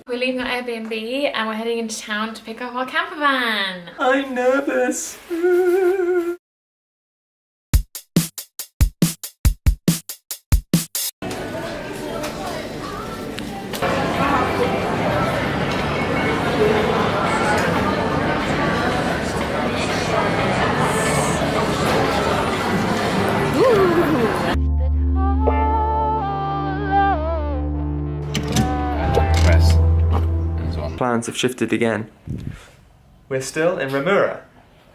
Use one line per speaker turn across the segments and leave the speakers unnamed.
We're leaving our Airbnb and we're heading into town to pick up our camper van.
I'm nervous. Plans have shifted again. We're still in Rotorua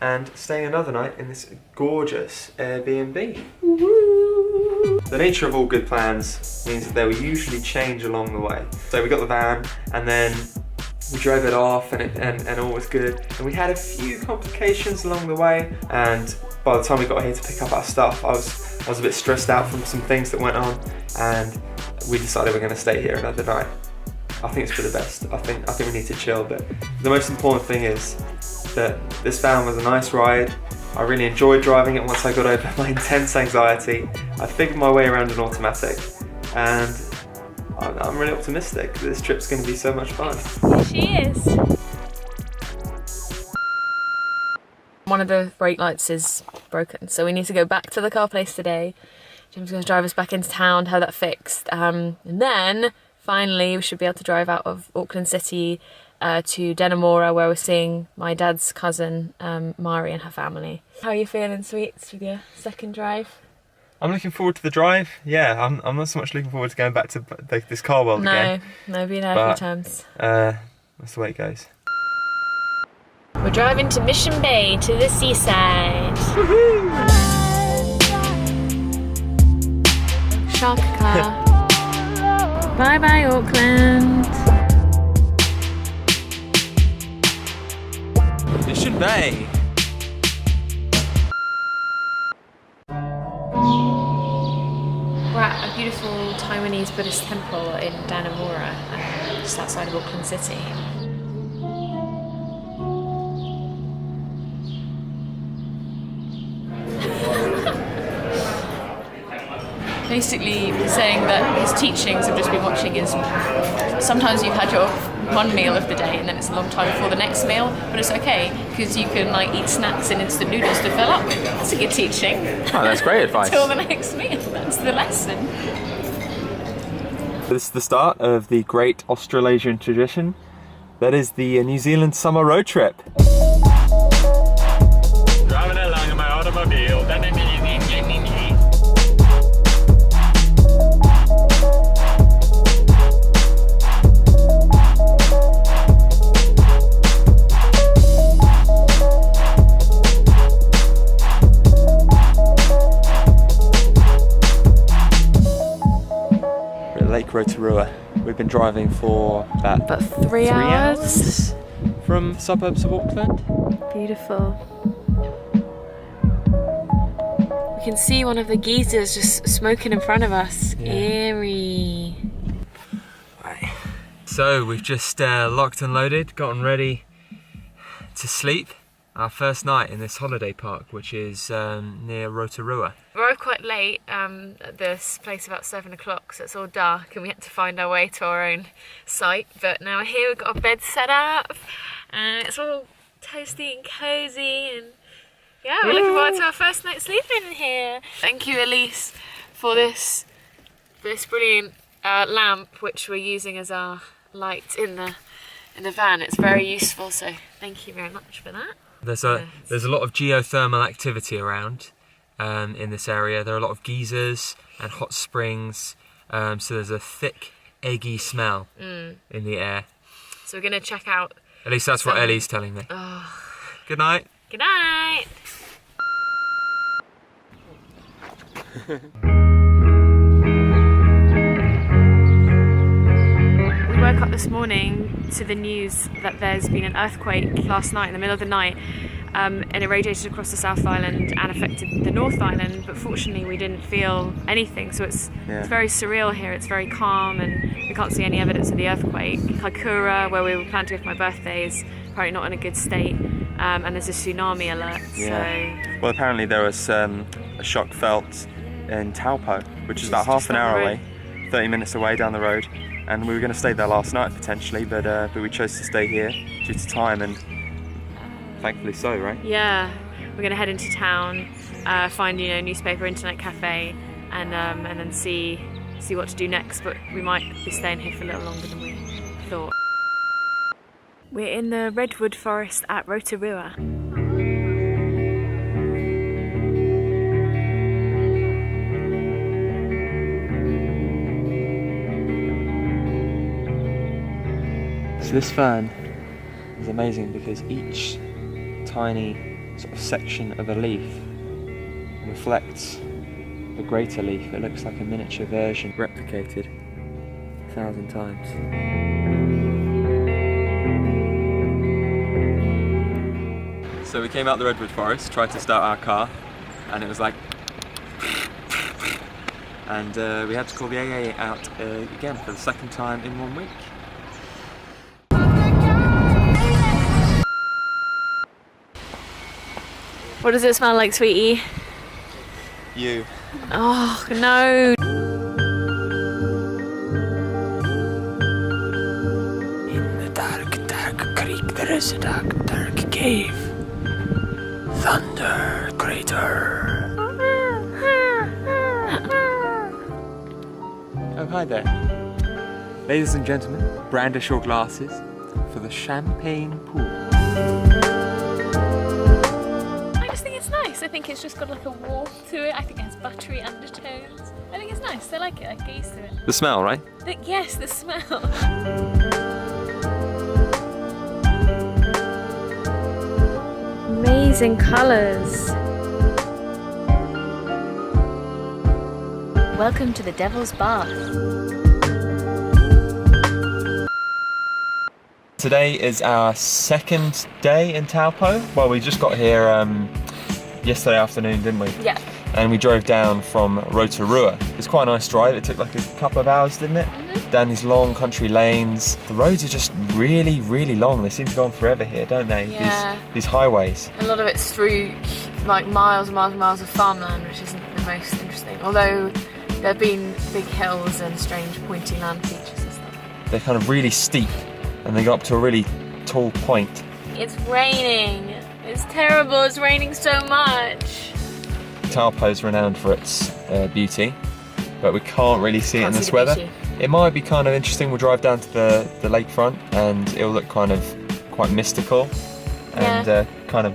and staying another night in this gorgeous Airbnb. The nature of all good plans means that they will usually change along the way. So we got the van and then we drove it off and all was good. And we had a few complications along the way, and by the time we got here to pick up our stuff, I was a bit stressed out from some things that went on, and we decided we're going to stay here another night. I think it's for the best. I think we need to chill, but the most important thing is that this van was a nice ride. I really enjoyed driving it once I got over my intense anxiety. I figured my way around an automatic, and I'm really optimistic that this trip's going to be so much fun.
Here she is. One of the brake lights is broken, so we need to go back to the car place today. Jim's going to drive us back into town, have that fixed, and then finally we should be able to drive out of Auckland City to Denamora, where we're seeing my dad's cousin Mari and her family. How are you feeling, sweets, with your second drive?
I'm looking forward to the drive. Yeah, I'm not so much looking forward to going back to this car world again.
No, been there a few times.
That's the way it goes.
We're driving to Mission Bay, to the seaside. Woohoo! Shark car. Bye bye, Auckland.
Mission Bay.
We're at a beautiful Taiwanese Buddhist temple in Dannemora, just outside of Auckland City. Basically saying that his teachings I've just been watching is sometimes you've had your one meal of the day and then it's a long time before the next meal, but it's okay because you can like eat snacks and instant noodles to fill up with. That's a good teaching.
Oh, that's great advice.
Until the next meal, that's the lesson.
This is the start of the great Australasian tradition. That is the New Zealand summer road trip.
Driving along in my automobile.
Lake Rotorua. We've been driving for about
3 hours
from the suburbs of Auckland.
Beautiful. We can see one of the geezers just smoking in front of us. Yeah. Eerie.
Right. So we've just locked and loaded, gotten ready to sleep. Our first night in this holiday park, which is near Rotorua.
We arrived quite late at this place, about 7 o'clock, so it's all dark and we had to find our way to our own site. But now we're here, we've got our bed set up and it's all toasty and cosy, and yeah, we're looking forward to our first night sleeping in here. Thank you, Elise, for this brilliant lamp which we're using as our light in the van. It's very useful, so thank you very much for that.
There's a lot of geothermal activity around in this area. There are a lot of geysers and hot springs, so there's a thick, eggy smell in the air.
So we're going to check out.
At least that's what Ellie's telling me.
Oh.
Good night.
Good night. We woke up this morning to the news that there's been an earthquake last night in the middle of the night, and it radiated across the South Island and affected the North Island, but fortunately we didn't feel anything, so it's very surreal here. It's very calm and we can't see any evidence of the earthquake. Kaikoura, where we were planning to go for my birthday, is probably not in a good state, and there's a tsunami alert. So.
Well, apparently there was a shock felt in Taupo, which is about half an hour away, 30 minutes away down the road. and we were going to stay there last night potentially, but we chose to stay here due to time, and thankfully so, right?
Yeah, we're gonna head into town, find newspaper, internet cafe, and then see what to do next. But we might be staying here for a little longer than we thought. We're in the redwood forest at Rotorua.
So this fern is amazing because each tiny sort of section of a leaf reflects a greater leaf. It looks like a miniature version replicated 1,000 times. So we came out the redwood forest, tried to start our car, and it was like, and we had to call the AA out again for the second time in 1 week.
What does it smell like, sweetie?
You.
Oh no!
In the dark, dark creek there is a dark, dark cave. Thunder crater.
Oh, hi there. Ladies and gentlemen, brandish your glasses for the champagne pool.
I think it's just got like a warmth to it. I think it has buttery undertones. I think it's nice. I like it. I get used to it.
The smell, right?
Yes, the smell. Amazing colours. Welcome to the Devil's Bath.
Today is our second day in Taupo. Well, we just got here yesterday afternoon, didn't we?
Yeah.
And we drove down from Rotorua. It's quite a nice drive. It took like a couple of hours, didn't it?
Mm-hmm.
Down these long country lanes. The roads are just really, really long. They seem to go on forever here, don't they?
Yeah.
These highways.
A lot of it's through like miles and miles and miles of farmland, which isn't the most interesting. Although there have been big hills and strange pointy land features and stuff.
They're kind of really steep, and they go up to a really tall point.
It's raining. It's terrible. It's raining so much.
Taupo is renowned for its beauty, but we can't really see it in
Can't see
this
the
weather.
beauty.
It might be kind of interesting. We'll drive down to the lakefront, and it'll look kind of quite mystical and kind of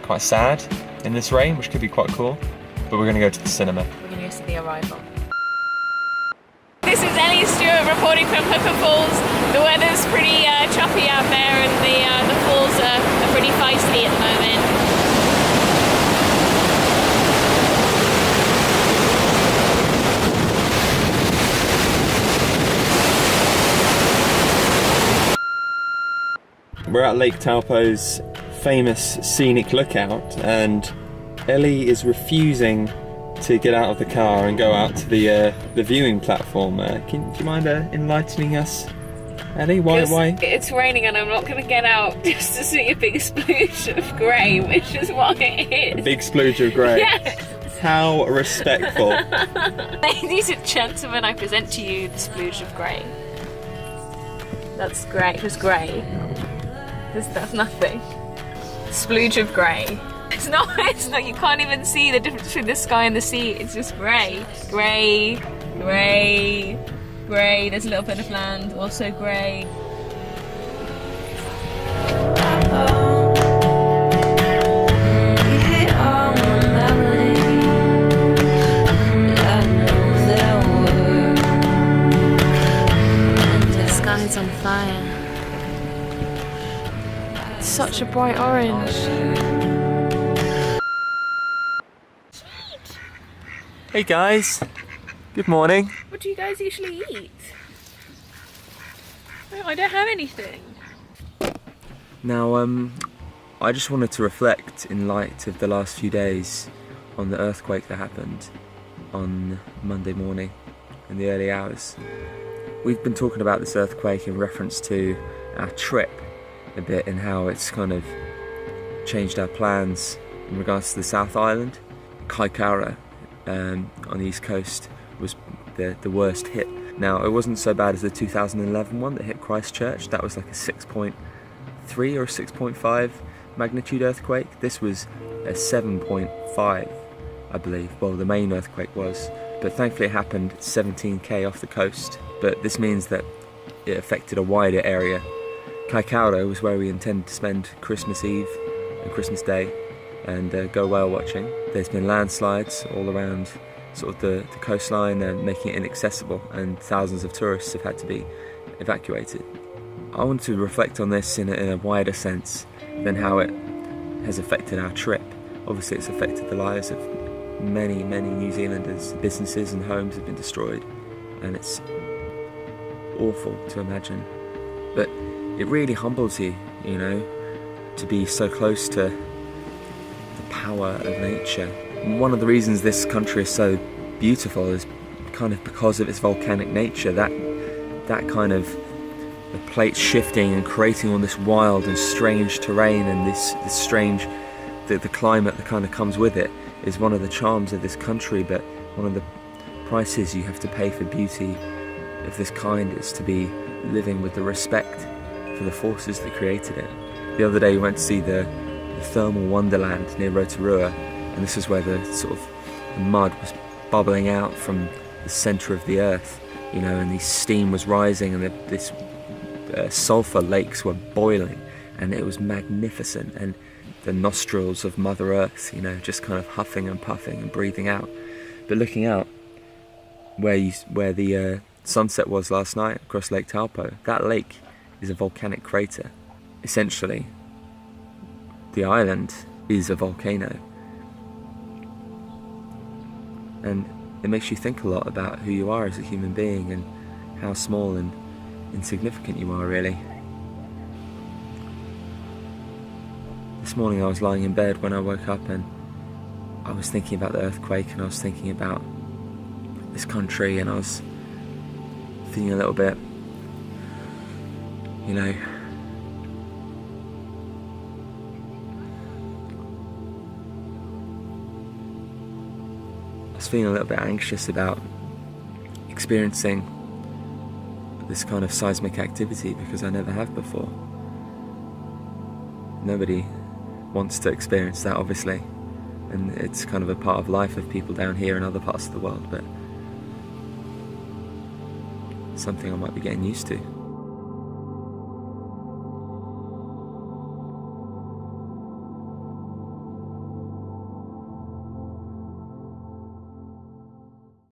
quite sad in this rain, which could be quite cool. But we're going to go to the cinema.
We're going to go see The Arrival. This is Ellie Stewart reporting from Hooker Falls. The weather's pretty choppy out there, and the falls are pretty feisty at the moment.
We're at Lake Taupo's famous scenic lookout, and Ellie is refusing to get out of the car and go out to the viewing platform. Do you mind enlightening us, Ellie? Why?
It's raining and I'm not going to get out just to see a big splooge of grey, which is what it is.
A big splooge of grey.
Yes.
How respectful.
Ladies and gentlemen, I present to you the splooge of grey. That's grey. Just grey. That's nothing. Splooge of grey. It's not, you can't even see the difference between the sky and the sea. It's just grey. Grey, grey, grey. There's a little bit of land, also grey. The sky's on fire. It's such a bright orange.
Hey guys, good morning.
What do you guys usually eat? I don't have anything.
Now, I just wanted to reflect in light of the last few days on the earthquake that happened on Monday morning in the early hours. We've been talking about this earthquake in reference to our trip a bit and how it's kind of changed our plans in regards to the South Island. Kaikoura on the east coast was the worst hit. Now, it wasn't so bad as the 2011 one that hit Christchurch. That was like a 6.3 or 6.5 magnitude earthquake. This was a 7.5, I believe. Well, the main earthquake was, but thankfully it happened 17k off the coast. But this means that it affected a wider area. Kaikoura was where we intended to spend Christmas Eve and Christmas Day and go whale watching. There's been landslides all around sort of the coastline and making it inaccessible, and thousands of tourists have had to be evacuated. I want to reflect on this in a wider sense than how it has affected our trip. Obviously it's affected the lives of many New Zealanders. Businesses and homes have been destroyed, and it's awful to imagine. But it really humbles you, you know, to be so close to the power of nature. And one of the reasons this country is so beautiful is kind of because of its volcanic nature. That kind of the plates shifting and creating all this wild and strange terrain, and this strange the climate that kind of comes with it is one of the charms of this country. But one of the prices you have to pay for beauty of this kind is to be living with the respect for the forces that created it. The other day we went to see the thermal wonderland near Rotorua, and this is where the sort of mud was bubbling out from the centre of the earth, you know, and the steam was rising, and this sulphur lakes were boiling, and it was magnificent. And the nostrils of Mother Earth, you know, just kind of huffing and puffing and breathing out. But looking out where the sunset was last night across Lake Taupo, that lake is a volcanic crater. Essentially, the island is a volcano. And it makes you think a lot about who you are as a human being and how small and insignificant you are, really. This morning I was lying in bed when I woke up, and I was thinking about the earthquake, and I was thinking about this country, and I was feeling a little bit, you know, I was feeling a little bit anxious about experiencing this kind of seismic activity, because I never have before. Nobody wants to experience that, obviously, and it's kind of a part of life of people down here in other parts of the world, but something I might be getting used to.